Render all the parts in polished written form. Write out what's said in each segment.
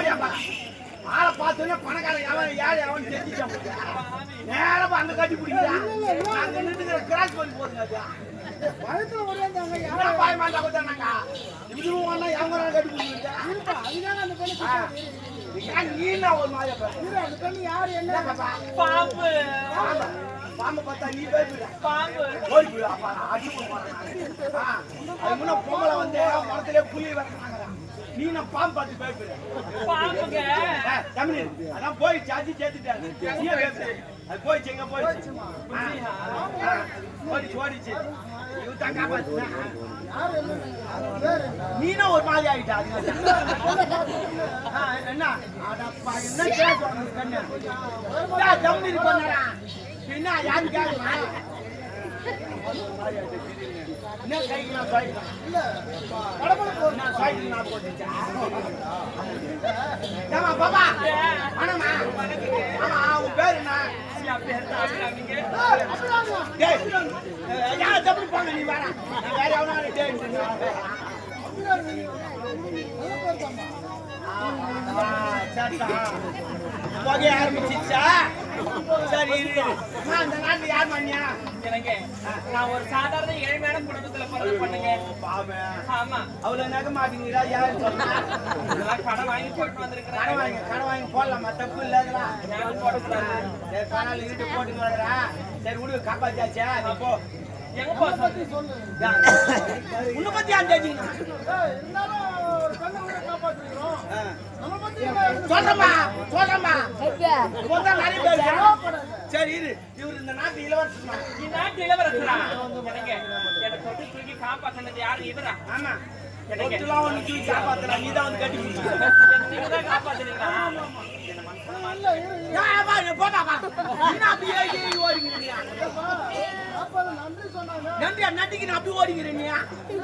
ஓடியாப்பா ஆளை பார்த்தோன்னே பணக்காரன் எவன் ஏழை எவன் தெரிஞ்சிச்சான் நேரம் அங்க கட்டி பிடிக்கிறான் அங்க நின்றுக்கிற கிராஸ் பண்ணி போதுங்க பயத்துல ஓடியாந்தாங்க யாரும் பயமாண்டா கொடுத்தாங்க இதுவும் ஒன்னா எவங்க கட்டி பிடிக்கிறா அதுதான் அந்த பெண்ணு நீ என்ன ஒரு மாதிரி அந்த பெண்ணு யாரு என்ன பாம்பு பாம்பு பார்த்தா நீ போய்விட பாம்பு ஓடி போயிடா அடி அது முன்ன பொம்பளை வந்து மரத்திலே புளி வைக்கிறாங்க நீ நான் பாம்பு பார்த்து போய்விட பாம்புங்க தமிழ் அதான் போய் சாத்தி சேர்த்துட்டாங்க அது போயிடுச்சு எங்க போயிடுச்சு ஓடிச்சு இவ தான் காப்பாத்து நீனா ஒரு மாதிரி ஆகிட்டா என்ன அடப்பா என்ன கேட்க கண்ணு தமிழ் பண்ணா என்ன யாரு கேட்கலாம் என்ன கைக்கு நான் சாய்க்கலாம் இல்ல நான் சாய்க்கு நான் போட்டுச்சேன் பாபா ஆனாமா ஆமா உன் பேர் என்ன யார் தப்பு போங்க நீ வேற வேற எவனா போக ஆரம்பிச்சிச்சா சரி அந்த நாட்டுல யார் மண்ணியா எனக்கு நான் ஒரு சாதாரண ஏழ்மையான குடும்பத்துல பிறந்த பண்ணுங்க ஆமா அவ்வளவு நக மாட்டீங்களா யாரு சொன்னா கடன் வாங்கி போட்டு வந்திருக்கிறேன் கடை வாங்கி போடலாமா தப்பு இல்லாதா போடக்கூடாது காலையில் இருட்டு போட்டு வரா சரி விடு காப்பாச்சாச்சா நீ போ எங்க போ சொல்லு உன்னை பத்தி அந்த சொல்றமா நிறைய பேர் சரி இவரு இந்த நாட்டு இளவரசர் இந்த நாட்டு இளவரசரா எனக்கு என்ன தொட்டு தூக்கி காப்பாத்தினது யாரு இவரா ஆமா ஒட்டுலாம் ஒண்ணு தூக்கி காப்பாத்துறா நீ தான் வந்து கட்டி நீங்க தான் காப்பாத்துறீங்களா நன்றிக்கு அப்படி ஓடிக்கிறீங்க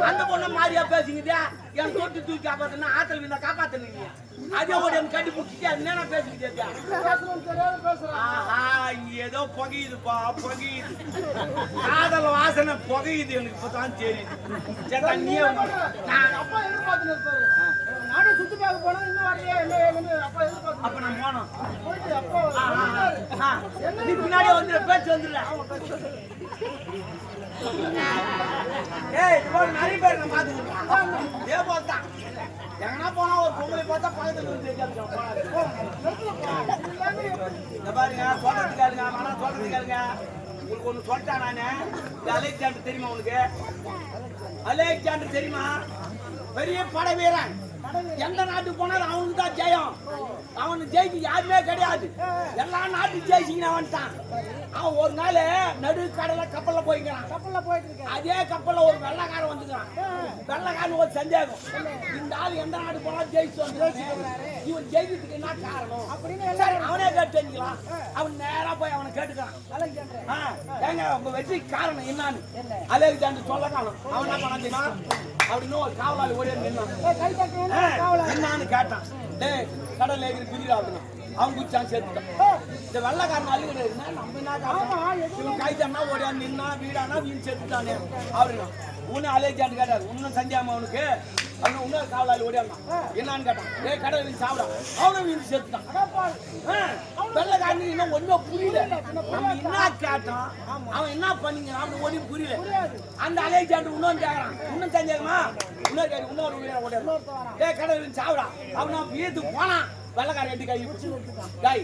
அந்த பொண்ணு மாதிரியா பேசுங்க என் தொட்டு தூக்கி காப்பாத்துனா ஆத்தல் வீணா காப்பாத்துனீங்க அதே ஓடி கட்டி பிடிச்சிட்டு என்ன பேசுங்க ஏதோ புகையுதுப்பா புகையுது காதல் வாசனை புகையுது எனக்கு இப்பதான் தெரியுது நீ அப்பா எதிர்பார்த்து இருப்பாரு நாடு சுத்தி பார்க்க போனா இன்னும் வரலையா என்ன அப்பா எதிர்பார்த்து அப்ப நான் போனோம் போயிட்டு அப்பா நீ பின்னாடி வந்து பேச்சு வந்துடல ஏய் இவ்வளவு நிறைய பேர் நான் பாத்துக்கிட்டேன் இதே போல்தான் எங்கன்னா போனா ஒரு பொங்கலை பார்த்தா பக்கத்துல வந்து பாருங்க சொல்றதுக்காருங்க மன சொல்றதுக்காருங்க உங்களுக்கு ஒண்ணு சொல்லிட்டேன் நானு அலெக்சாண்டர் தெரியுமா உனக்கு அலெக்சாண்டர் தெரியுமா பெரிய படை வீரன் எந்த நாட்டுக்கு போனாலும் அவனுக்கு தான் ஜெயம் அவனு ஜெயிச்சு யாருமே கிடையாது எல்லா நாட்டுக்கு ஜெயிச்சிங்கன்னு வந்துட்டான் அவன் ஒரு நாள் நடு கடல கப்பல்ல போயிட்டு அதே கப்பல்ல ஒரு வெள்ளக்காரன் வந்துக்கிறான் வெள்ளக்காரன் ஒரு சந்தேகம் இந்த ஆள் எந்த நாடு போனாலும் ஜெயிச்சு வந்து இவன் ஜெயிக்கிறதுக்கு என்ன காரணம் அப்படின்னு அவனே கேட்டு தெரிஞ்சுக்கலாம் அவன் நேரா போய் அவனை கேட்டுக்கிறான் ஏங்க உங்க வெற்றி காரணம் என்னன்னு அலெக்சாண்டர் சொல்ல காணும் அவன் என்ன பண்ண தெரியுமா அப்படின்னு ஒரு காவலாளி ஓடி என்னன்னு கேட்டான் டேய் கடல் ஏகிற குதிரை அப்படின்னு அவன் குச்சான் சேர்த்துட்டான் இந்த வெள்ளக்காரன் அழுகுறது நம்ம என்ன கைதன்னா ஓடியா நின்னா வீடானா வீண் சேர்த்துட்டானே அவரு உன்ன அலெக்சாண்டர் கேட்டாரு இன்னும் சந்தியாமா அவனுக்கு அவனு இன்னொரு காவலாளி ஓடியாந்தான் என்னன்னு கேட்டான் டேய் கடல் வீண் சாப்பிடா அவனும் வீண் சேர்த்துட்டான் வெள்ளக்காரனுக்கு இன்னும் ஒன்றும் புரியல நம்ம என்ன கேட்டான் அவன் என்ன பண்ணீங்க அவனுக்கு ஒன்றும் புரியல அந்த அலெக்சாண்டர் இன்னொன்று கேட்கறான் இன்னும் சந்தேகமா இன்னொரு ஓடியா டேய் கடல் வீண் சாப்பிடா அவனா வீட்டுக்கு போனான் வெள்ளக்காரன் எட்டு கை கை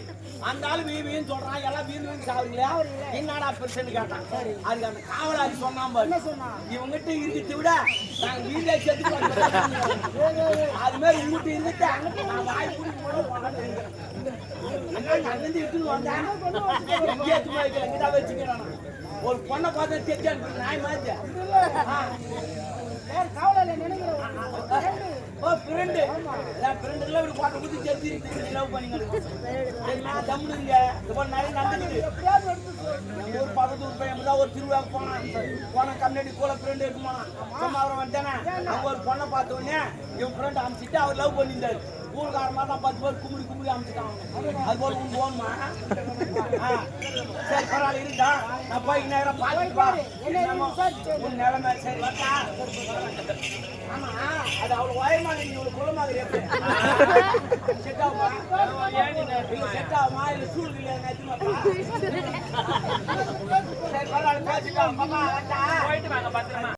அந்த ஆளு வீண் சொல்றான் எல்லாம் வீண் சாவுறீங்களா என்னடா பெருசுன்னு கேட்டான் அதுக்கு அந்த காவலாளி சொன்னான் இவங்கிட்ட இருக்கிறத விட நாங்க வீட்டுல சேர்த்து அது மாதிரி உங்ககிட்ட இருந்துட்டு நான் வாய் எடுத்துன்னு வந்தேன் எங்கிட்ட வச்சுக்கிறான் ஒரு பொண்ணை பார்த்து தெரிஞ்சு நாய் மாதிரி ஃப்ரெண்டு ஃப்ரெண்டுல இப்படி போட்ட ஊத்தி சேர்த்து லவ் பண்ணிங்க சரிங்களா தம்முங்க இப்போ நிறைய நடந்துச்சு ஒரு பக்கத்து ஒரு பையன் ஒரு திருவிழாவுக்கு போனா கம்யூனிட்டி கூட ஃப்ரெண்டு எடுத்து போனான் சும்மா அவரை வந்துட்டானே அவங்க ஒரு பொண்ணை பார்த்த உடனே இவன் ஃப்ரெண்ட் அனுப்பிச்சிட்டு அவர் லவ் பண்ணியிருந்தாரு ஊருக்காரமாக தான் 10 பேர் கும்பிடி அனுப்பிச்சிட்டாங்க அது போல உங்க போகணுமா சரி பரவாயில்ல இருக்கா நான் போய் நேரம் பார்த்து உன் நிலைமை சரி வரட்டா ஆமா அது அவ்வளவு உயரமாக நீ இவ்வளவு குளமாக எப்படி செட் ஆகுமா இல்ல செட் ஆகுமா இல்ல சூழல் இல்லையா சரி பரவாயில்ல பேசிக்கலாம் மாமா போயிட்டு வாங்க பத்திரமா